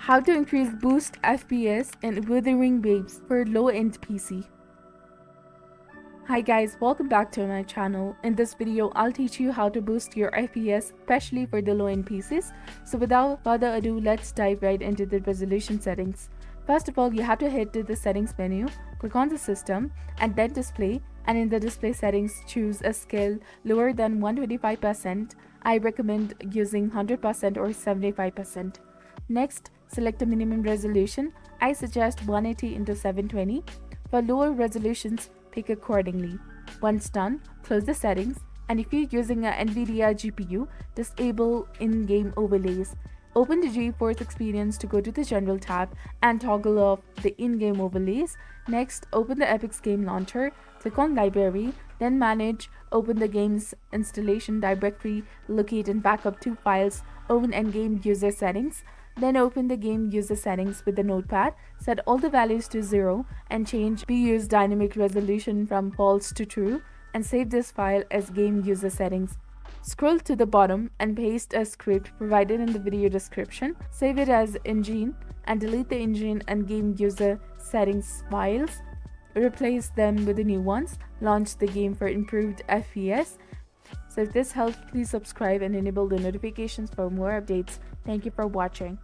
How to increase boost FPS in Wuthering Waves for low-end PC. Hi guys, welcome back to my channel. In this video, I'll teach you how to boost your FPS, especially for the low-end PCs. So without further ado, let's dive right into the resolution settings. First of all, you have to head to the settings menu, click on the system and then display, and in the display settings, choose a scale lower than 125%. I recommend using 100% or 75%. Next, select a minimum resolution. I suggest 180 into 720. For lower resolutions, pick accordingly. Once done, close the settings, and if you're using an NVIDIA GPU, disable in-game overlays. Open the GeForce Experience to go to the General tab and toggle off the in-game overlays. Next, open the Epic's Game Launcher, click on Library, then Manage, open the game's installation directory, locate and back up 2 files, open Game User Settings. Then open the game user settings with the notepad, set all the values to 0 and change BU's dynamic resolution from false to true, and save this file as game user settings. Scroll to the bottom and paste a script provided in the video description. Save it as engine and delete the engine and game user settings files. Replace them with the new ones. Launch the game for improved FPS. So if this helped, please subscribe and enable the notifications for more updates. Thank you for watching.